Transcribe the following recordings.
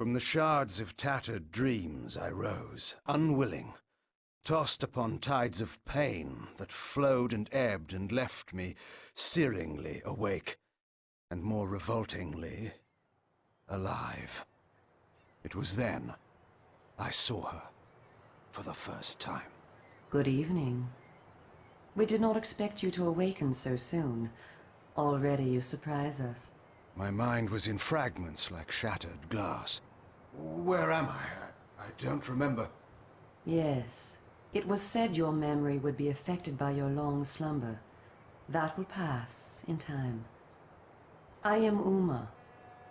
From the shards of tattered dreams I rose, unwilling, tossed upon tides of pain that flowed and ebbed and left me searingly awake, and more revoltingly, alive. It was then I saw her for the first time. Good evening. We did not expect you to awaken so soon. Already you surprise us. My mind was in fragments like shattered glass. Where am I? I don't remember. Yes. It was said your memory would be affected by your long slumber. That will pass in time. I am Uma,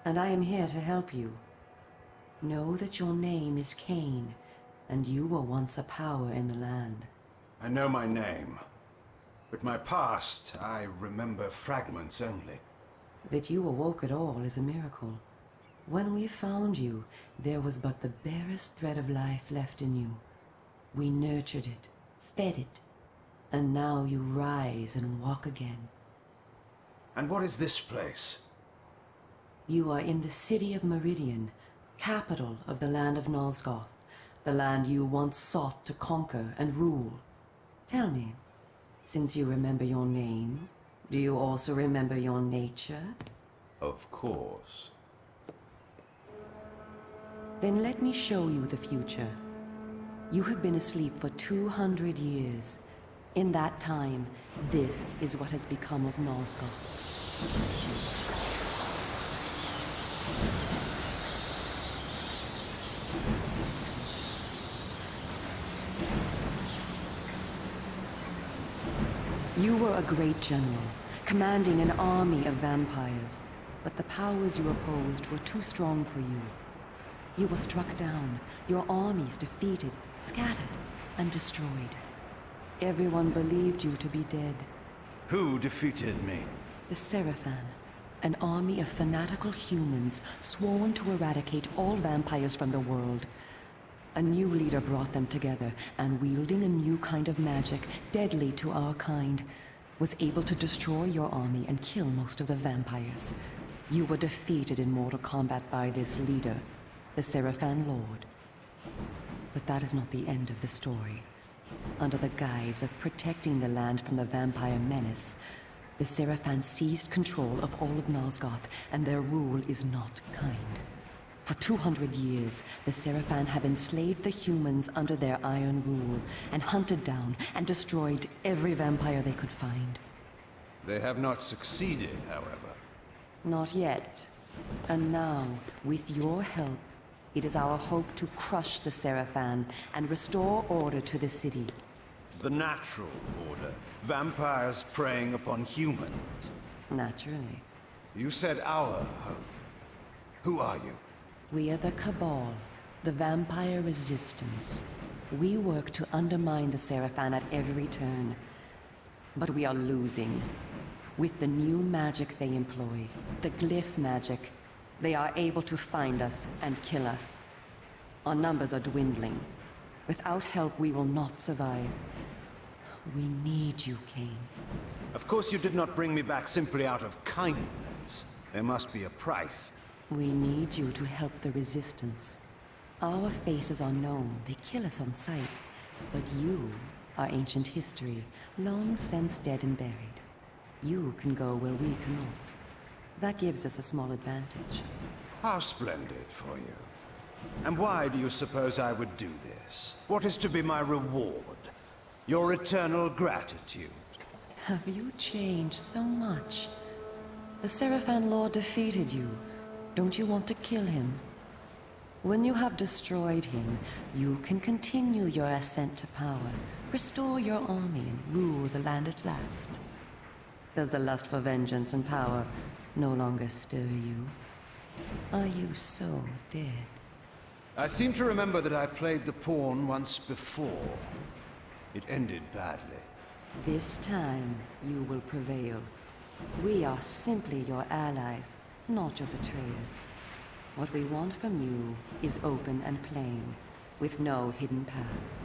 and I am here to help you. Know that your name is Kain, and you were once a power in the land. I know my name, but my past, I remember fragments only. That you awoke at all is a miracle. When we found you, there was but the barest thread of life left in you. We nurtured it, fed it, and now you rise and walk again. And what is this place? You are in the city of Meridian, capital of the land of Nosgoth, the land you once sought to conquer and rule. Tell me, since you remember your name, do you also remember your nature? Of course. Then let me show you the future. You have been asleep for 200 years. In that time, this is what has become of Nosgoth. You were a great general, commanding an army of vampires, but the powers you opposed were too strong for you. You were struck down, your armies defeated, scattered, and destroyed. Everyone believed you to be dead. Who defeated me? The Seraphan, an army of fanatical humans sworn to eradicate all vampires from the world. A new leader brought them together, and wielding a new kind of magic, deadly to our kind, was able to destroy your army and kill most of the vampires. You were defeated in mortal combat by this leader, the Seraphan Lord. But that is not the end of the story. Under the guise of protecting the land from the vampire menace, the Seraphan seized control of all of Nosgoth, and their rule is not kind. For 200 years, the Seraphan have enslaved the humans under their iron rule, and hunted down and destroyed every vampire they could find. They have not succeeded, however. Not yet. And now, with your help, it is our hope to crush the Seraphan and restore order to the city. The natural order. Vampires preying upon humans. Naturally. You said our hope. Who are you? We are the Cabal, the vampire resistance. We work to undermine the Seraphan at every turn. But we are losing. With the new magic they employ, the glyph magic, they are able to find us and kill us. Our numbers are dwindling. Without help, we will not survive. We need you, Kain. Of course you did not bring me back simply out of kindness. There must be a price. We need you to help the Resistance. Our faces are known, they kill us on sight. But you are ancient history, long since dead and buried. You can go where we cannot. That gives us a small advantage. How splendid for you. And why do you suppose I would do this? What is to be my reward? Your eternal gratitude? Have you changed so much? The Seraphan Lord defeated you. Don't you want to kill him? When you have destroyed him, you can continue your ascent to power, restore your army, and rule the land at last. Does the lust for vengeance and power no longer stir you? Are you so dead? I seem to remember that I played the pawn once before. It ended badly. This time, you will prevail. We are simply your allies, not your betrayers. What we want from you is open and plain, with no hidden paths.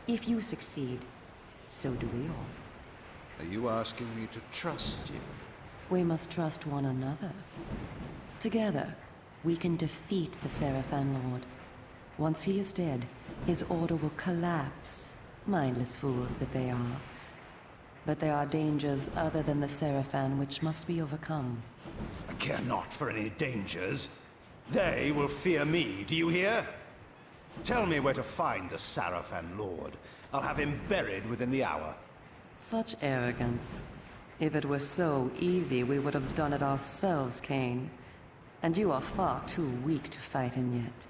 If you succeed, so do we all. Are you asking me to trust you? We must trust one another. Together, we can defeat the Seraphan Lord. Once he is dead, his order will collapse. Mindless fools that they are. But there are dangers other than the Seraphan which must be overcome. I care not for any dangers. They will fear me, do you hear? Tell me where to find the Seraphan Lord. I'll have him buried within the hour. Such arrogance. If it were so easy, we would have done it ourselves, Kain. And you are far too weak to fight him yet.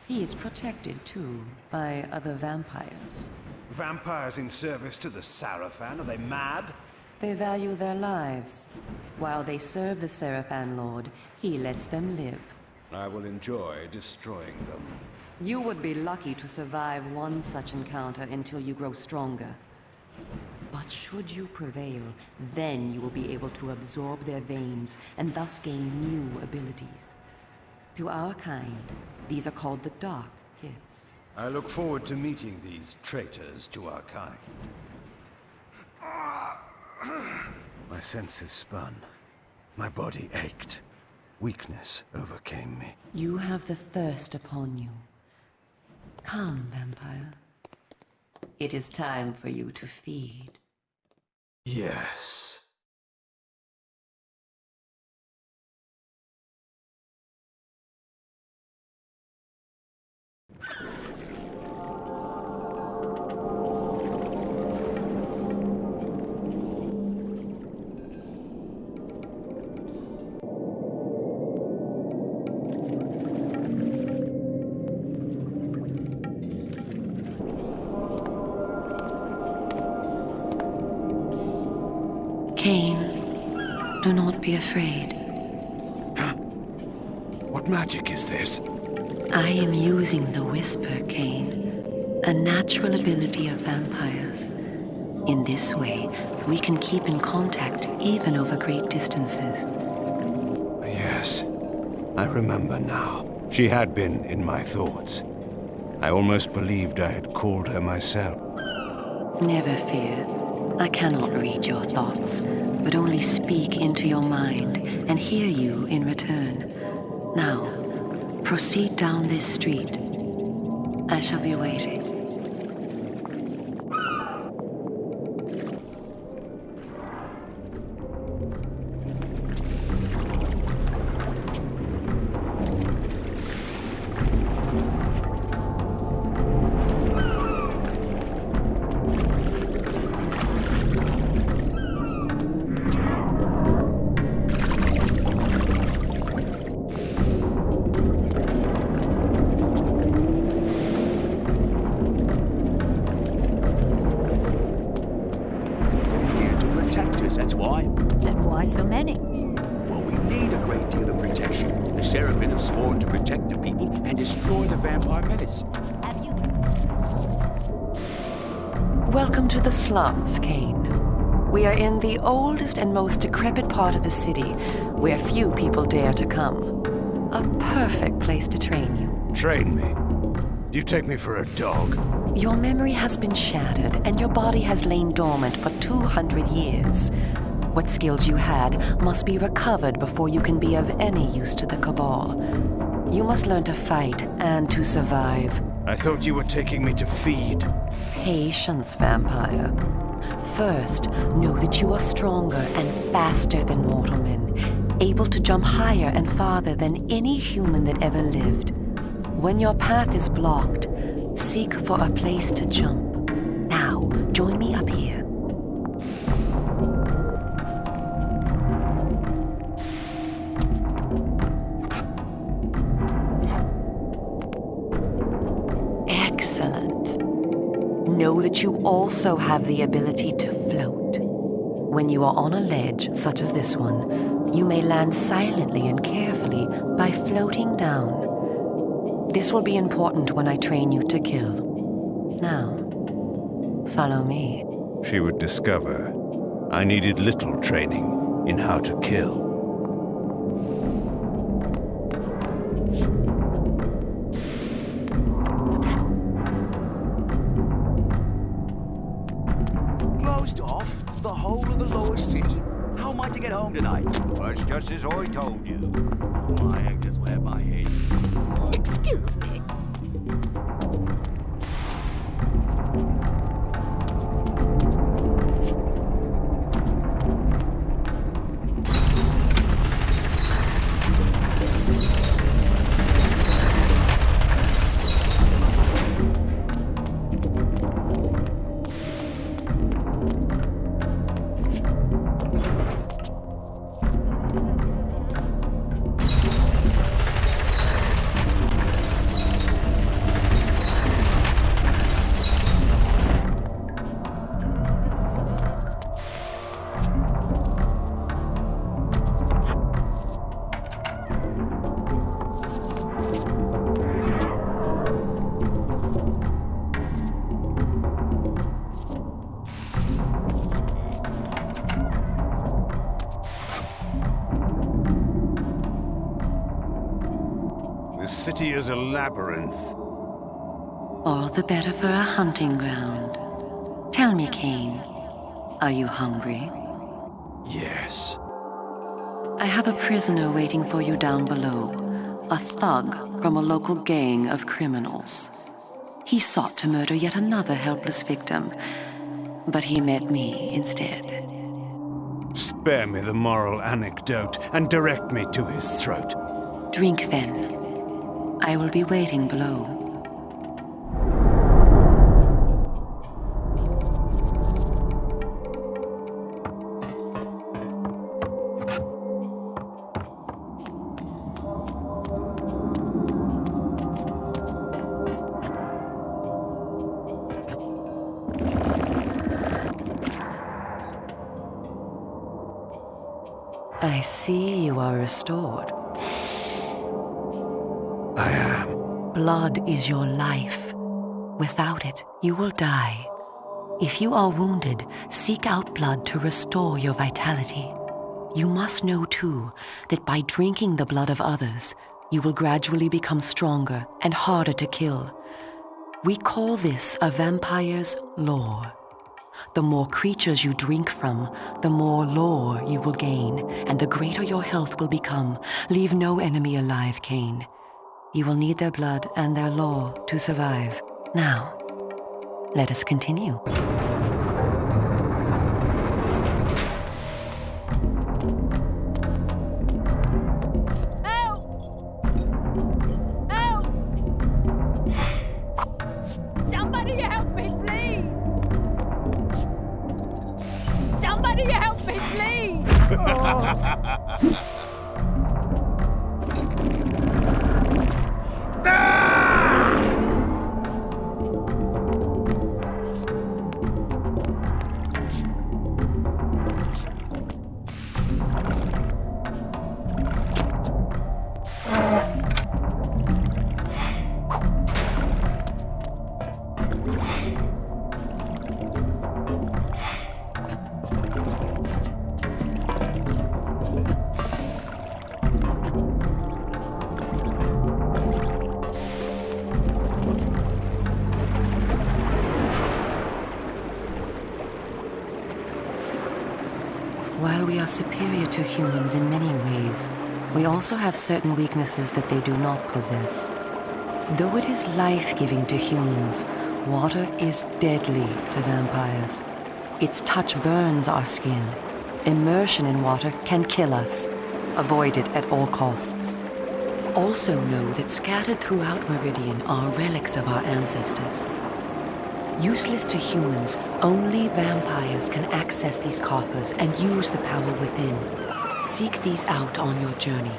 He is protected, too, by other vampires. Vampires in service to the Seraphan? Are they mad? They value their lives. While they serve the Seraphan Lord, he lets them live. I will enjoy destroying them. You would be lucky to survive one such encounter until you grow stronger. But should you prevail, then you will be able to absorb their veins and thus gain new abilities. To our kind, these are called the Dark Gifts. I look forward to meeting these traitors to our kind. My senses spun. My body ached. Weakness overcame me. You have the thirst upon you. Come, vampire. It is time for you to feed. Yes. Kain, do not be afraid. Huh? What magic is this? I am using the Whisper, Kain, a natural ability of vampires. In this way, we can keep in contact even over great distances. Yes, I remember now. She had been in my thoughts. I almost believed I had called her myself. Never fear. I cannot read your thoughts, but only speak into your mind and hear you in return. Now, proceed down this street. I shall be waiting. That's why. And why so many? Well, we need a great deal of protection. The Seraphim have sworn to protect the people and destroy the vampire menace. Have you? Welcome to the Slums, Kain. We are in the oldest and most decrepit part of the city, where few people dare to come. A perfect place to train you. Train me? Do you take me for a dog? Your memory has been shattered, and your body has lain dormant for 200 years. What skills you had must be recovered before you can be of any use to the Cabal. You must learn to fight and to survive. I thought you were taking me to feed. Patience, vampire. First, know that you are stronger and faster than mortal men, able to jump higher and farther than any human that ever lived. When your path is blocked, seek for a place to jump. Now, join me up here. Excellent. Know that you also have the ability to float. When you are on a ledge, such as this one, you may land silently and carefully by floating down. This will be important when I train you to kill. Now, follow me. She would discover I needed little training in how to kill. Closed off? The whole of the lower city? How am I to get home tonight? Well, it's just as I told you. I just wear my head. Excuse me. This city is a labyrinth. All the better for a hunting ground. Tell me, Kain, are you hungry? Yes. I have a prisoner waiting for you down below. A thug from a local gang of criminals. He sought to murder yet another helpless victim, but he met me instead. Spare me the moral anecdote and direct me to his throat. Drink then. I will be waiting below. I see you are restored. I am. Blood is your life. Without it, you will die. If you are wounded, seek out blood to restore your vitality. You must know, too, that by drinking the blood of others, you will gradually become stronger and harder to kill. We call this a vampire's lore. The more creatures you drink from, the more lore you will gain, and the greater your health will become. Leave no enemy alive, Kain. You will need their blood and their lore to survive. Now, let us continue. Help! Help! Somebody help me, please! Somebody help me, please! Oh. While we are superior to humans in many ways, we also have certain weaknesses that they do not possess. Though it is life-giving to humans, water is deadly to vampires. Its touch burns our skin. Immersion in water can kill us. Avoid it at all costs. Also know that scattered throughout Meridian are relics of our ancestors. Useless to humans, only vampires can access these coffers and use the power within. Seek these out on your journey.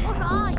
What are you?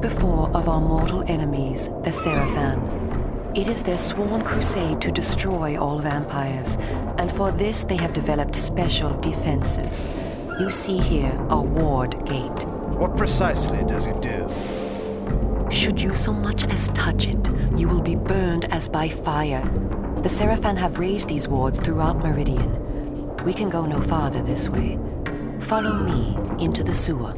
before of our mortal enemies, the Seraphan. It is their sworn crusade to destroy all vampires, and for this they have developed special defenses. You see here a ward gate. What precisely does it do? Should you so much as touch it, you will be burned as by fire. The Seraphan have raised these wards throughout Meridian. We can go no farther this way. Follow me into the sewer.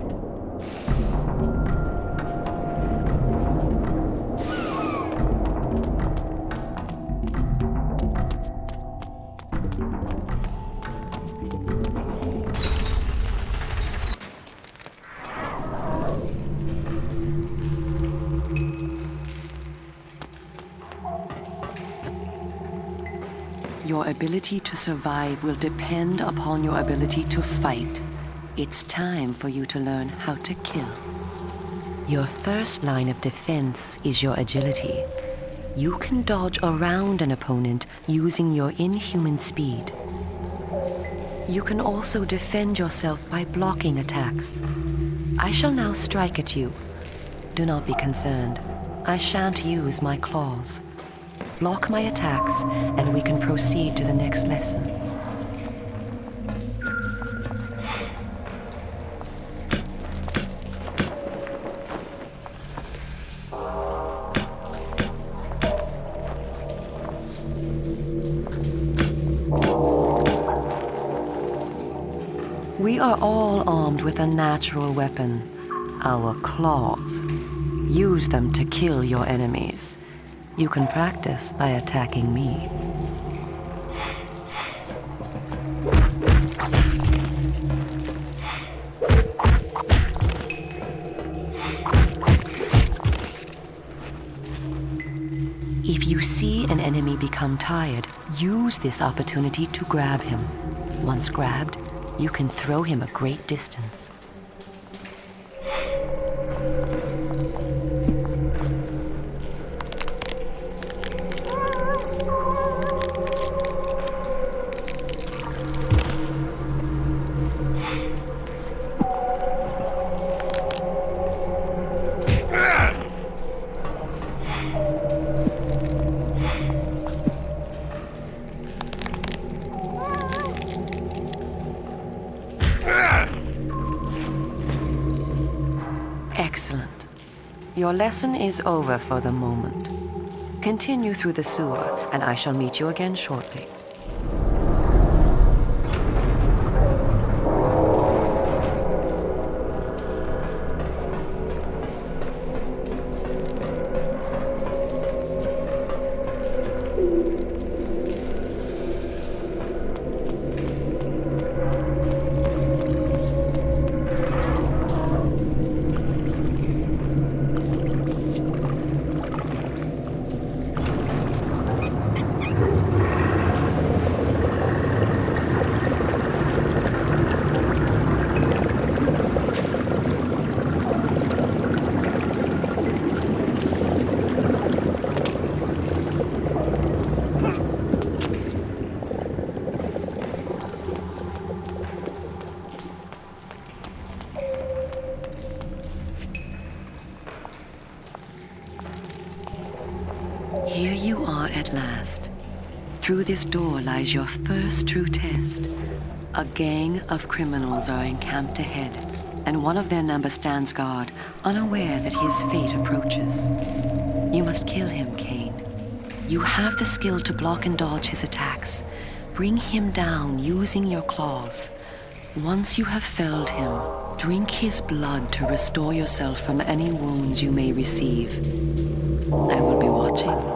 Your ability to survive will depend upon your ability to fight. It's time for you to learn how to kill. Your first line of defense is your agility. You can dodge around an opponent using your inhuman speed. You can also defend yourself by blocking attacks. I shall now strike at you. Do not be concerned. I shan't use my claws. Block my attacks, and we can proceed to the next lesson. We are all armed with a natural weapon, our claws. Use them to kill your enemies. You can practice by attacking me. If you see an enemy become tired, use this opportunity to grab him. Once grabbed, you can throw him a great distance. Excellent. Your lesson is over for the moment. Continue through the sewer, and I shall meet you again shortly. Here you are at last. Through this door lies your first true test. A gang of criminals are encamped ahead, and one of their number stands guard, unaware that his fate approaches. You must kill him, Kain. You have the skill to block and dodge his attacks. Bring him down using your claws. Once you have felled him, drink his blood to restore yourself from any wounds you may receive. I will be watching.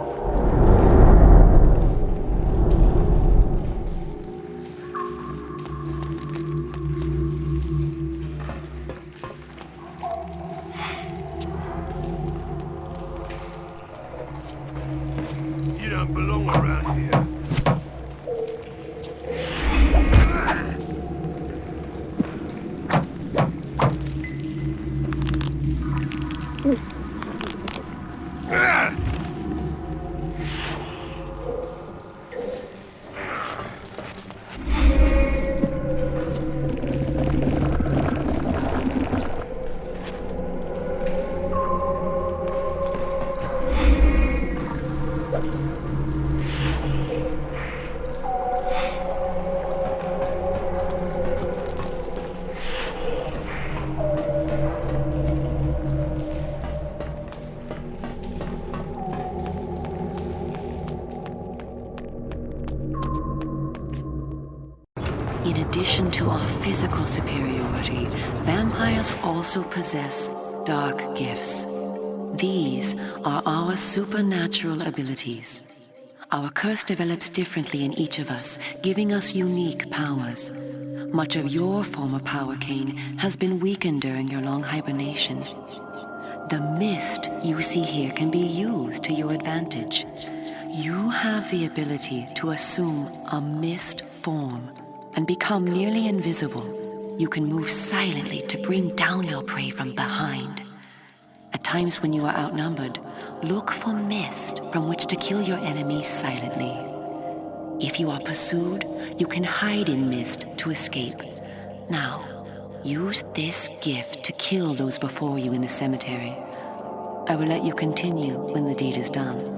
You don't belong around here. In addition to our physical superiority, vampires also possess dark gifts. These are our supernatural abilities. Our curse develops differently in each of us, giving us unique powers. Much of your former power, Kain, has been weakened during your long hibernation. The mist you see here can be used to your advantage. You have the ability to assume a mist form and become nearly invisible. You can move silently to bring down your prey from behind. At times when you are outnumbered, look for mist from which to kill your enemies silently. If you are pursued, you can hide in mist to escape. Now, use this gift to kill those before you in the cemetery. I will let you continue when the deed is done.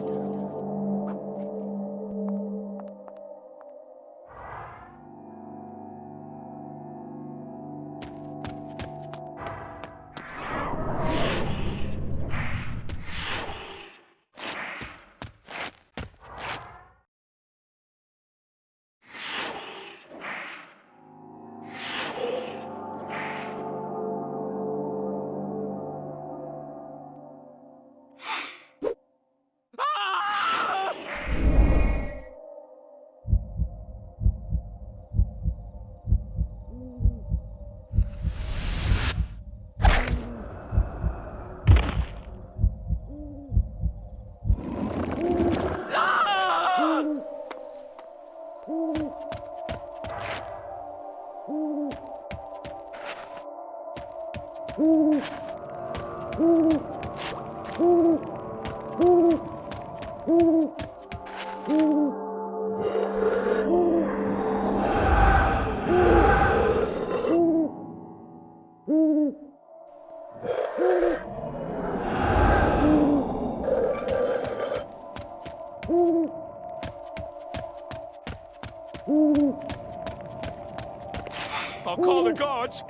I'll call the guards.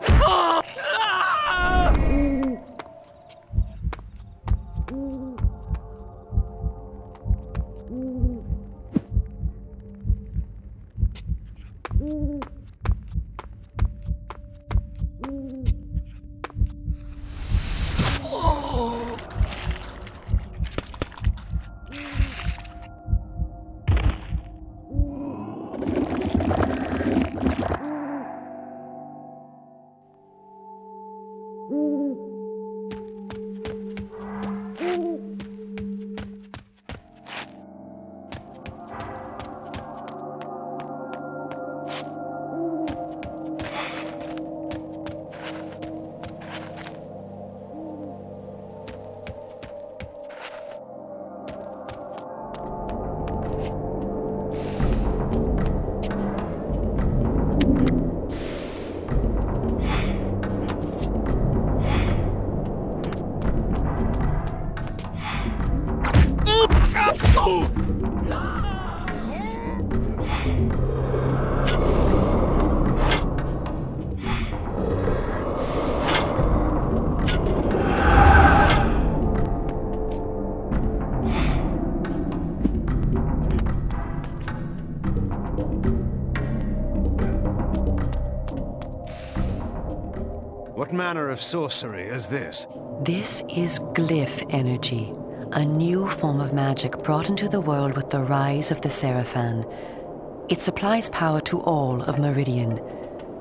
What manner of sorcery is this? This is glyph energy, a new form of magic brought into the world with the rise of the Seraphan. It supplies power to all of Meridian.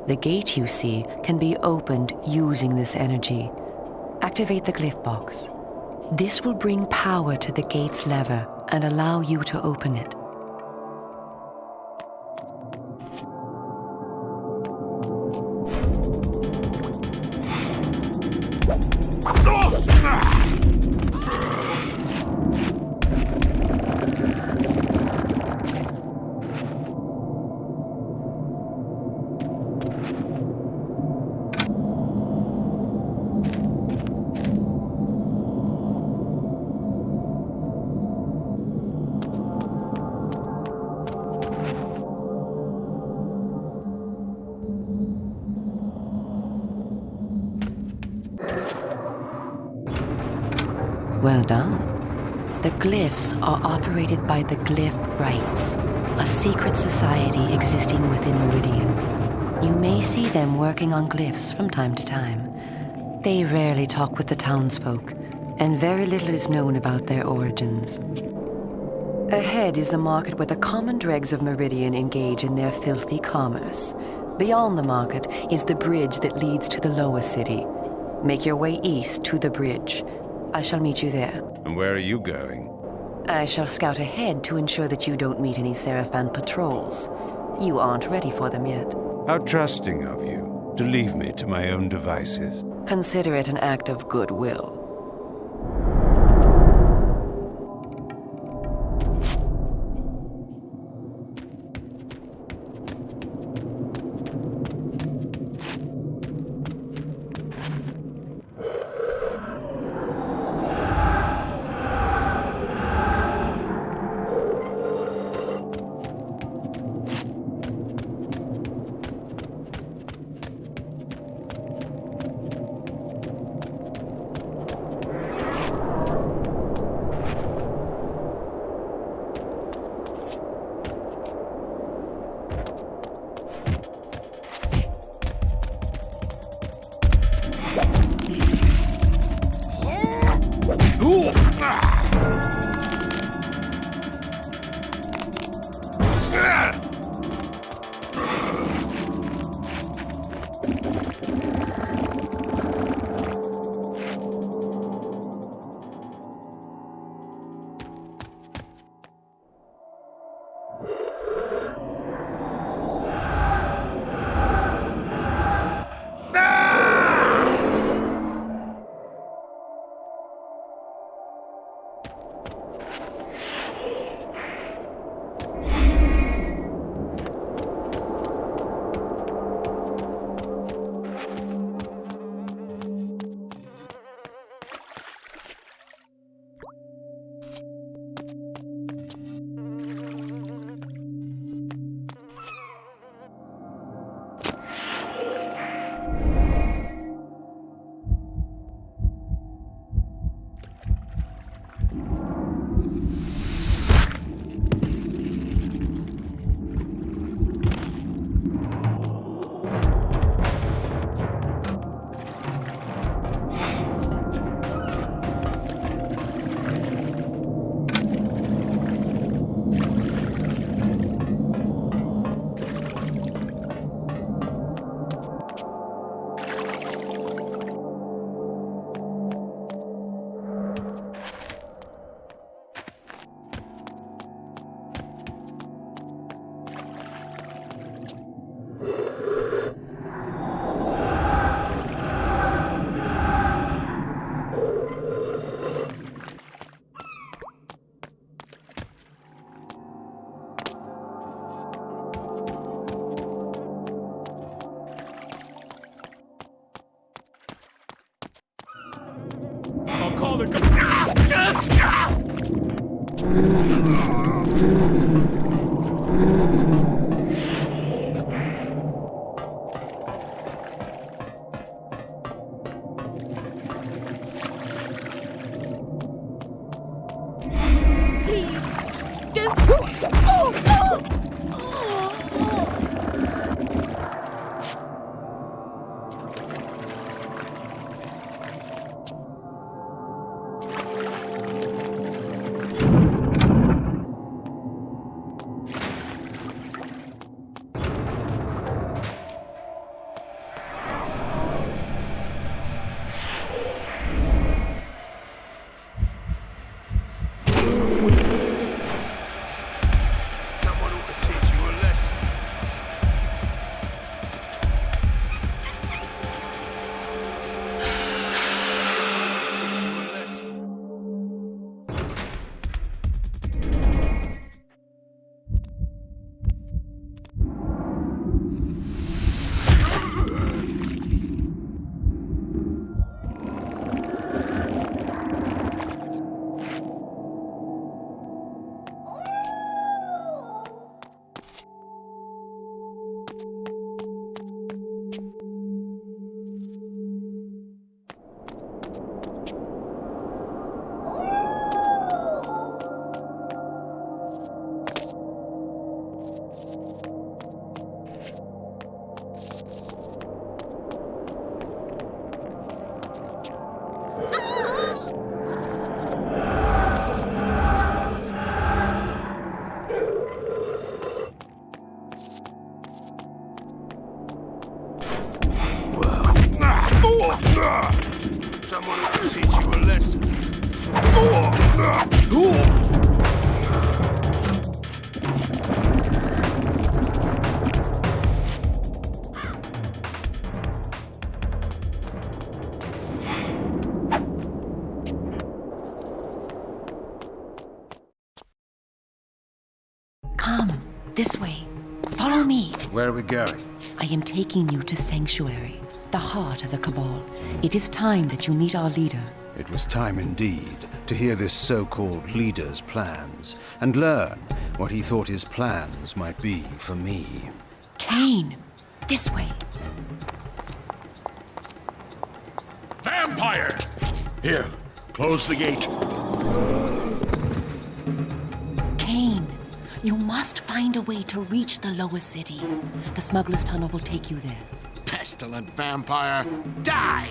The gate you see can be opened using this energy. Activate the glyph box. This will bring power to the gate's lever and allow you to open it. Well done. The glyphs are operated by the Glyph Rights, a secret society existing within Meridian. You may see them working on glyphs from time to time. They rarely talk with the townsfolk, and very little is known about their origins. Ahead is the market where the common dregs of Meridian engage in their filthy commerce. Beyond the market is the bridge that leads to the lower city. Make your way east to the bridge. I shall meet you there. And where are you going? I shall scout ahead to ensure that you don't meet any Seraphan patrols. You aren't ready for them yet. How trusting of you to leave me to my own devices. Consider it an act of goodwill. This way. Follow me. Where are we going? I am taking you to Sanctuary, the heart of the Cabal. It is time that you meet our leader. It was time indeed to hear this so-called leader's plans and learn what he thought his plans might be for me. Kain, this way. Vampire! Here, close the gate. Kain, you must find a way to reach the lower city. The smuggler's tunnel will take you there. Pestilent vampire, die!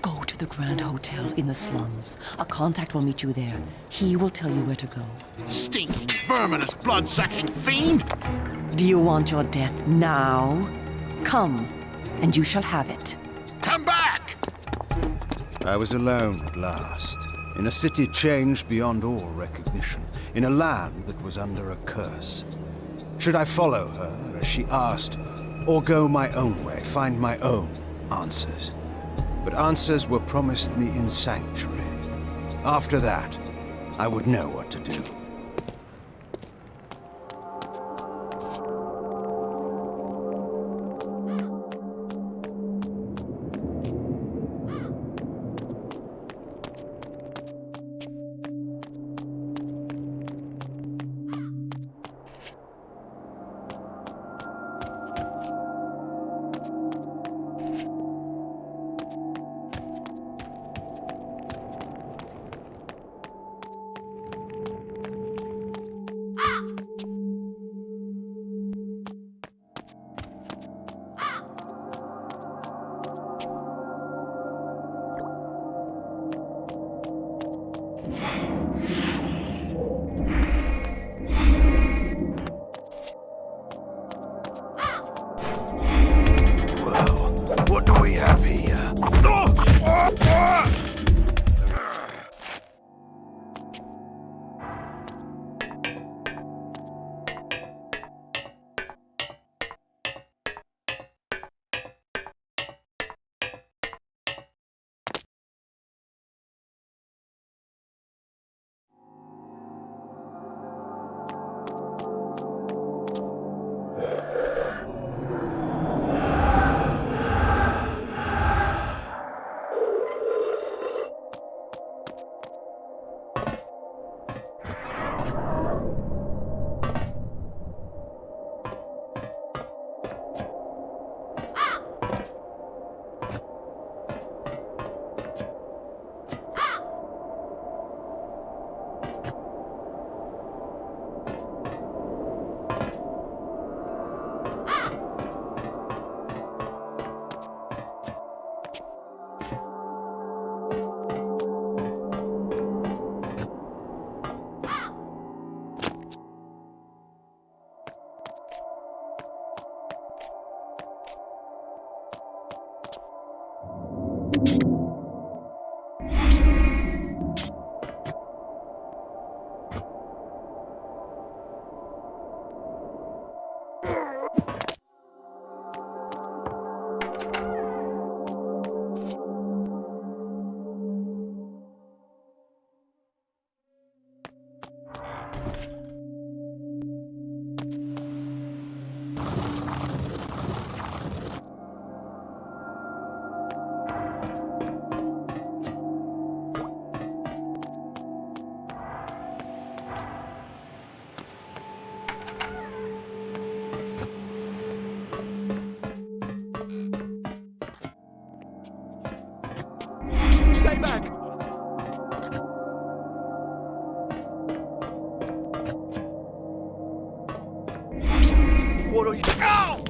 Go to the Grand Hotel in the slums. A contact will meet you there. He will tell you where to go. Stinking, verminous, blood-sucking fiend! Do you want your death now? Come, and you shall have it. Come back! I was alone at last, in a city changed beyond all recognition, in a land that was under a curse. Should I follow her, as she asked, or go my own way, find my own answers? But answers were promised me in Sanctuary. After that, I would know what to do. What do we have here? Stay back! What are you... Ow!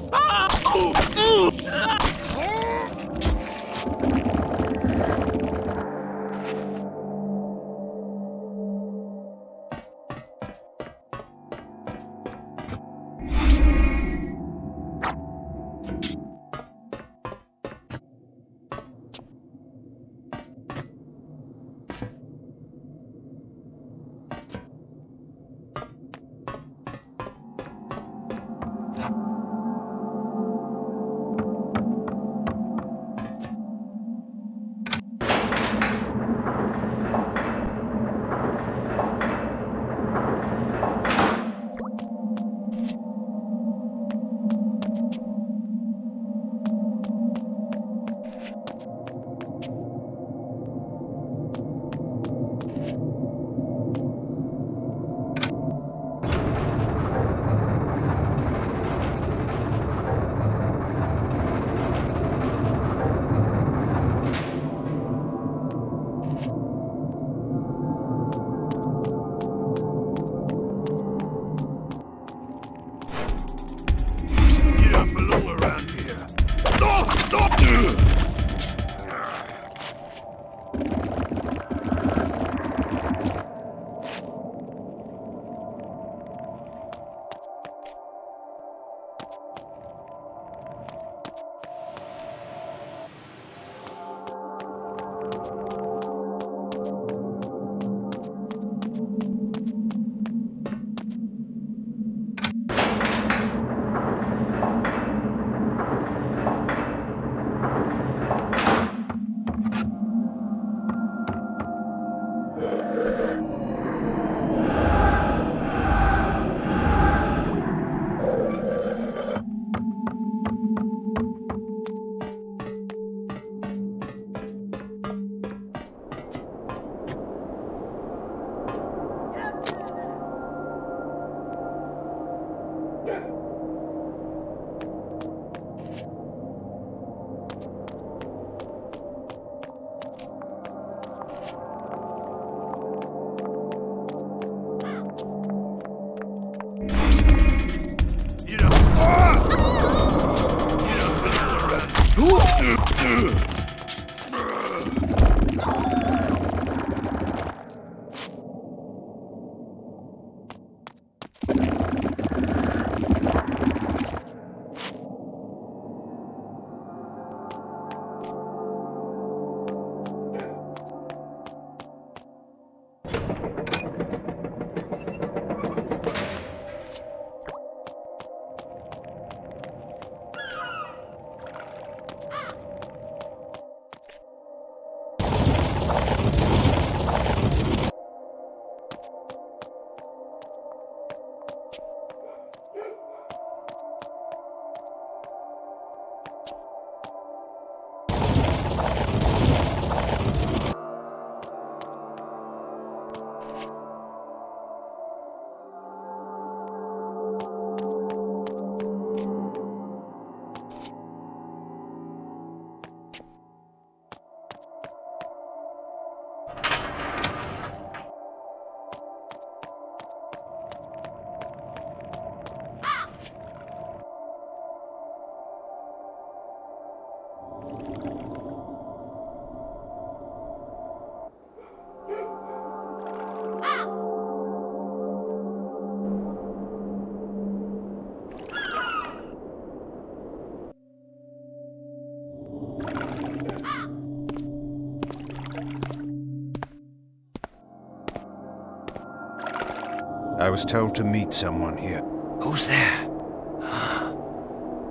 I was told to meet someone here. Who's there?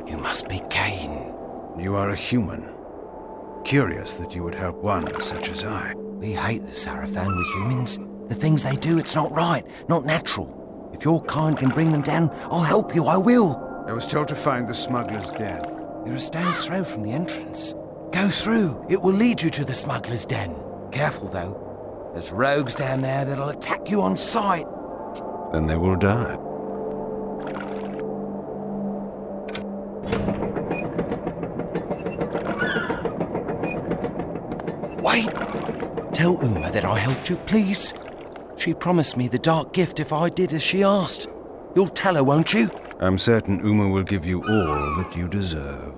You must be Kain. You are a human. Curious that you would help one such as I. We hate the Sarafan, we humans. The things they do, it's not right, not natural. If your kind can bring them down, I'll help you, I will. I was told to find the smuggler's den. You're a stone's throw from the entrance. Go through, it will lead you to the smuggler's den. Careful though, there's rogues down there that'll attack you on sight. Then they will die. Wait! Tell Uma that I helped you, please. She promised me the dark gift if I did as she asked. You'll tell her, won't you? I'm certain Uma will give you all that you deserve.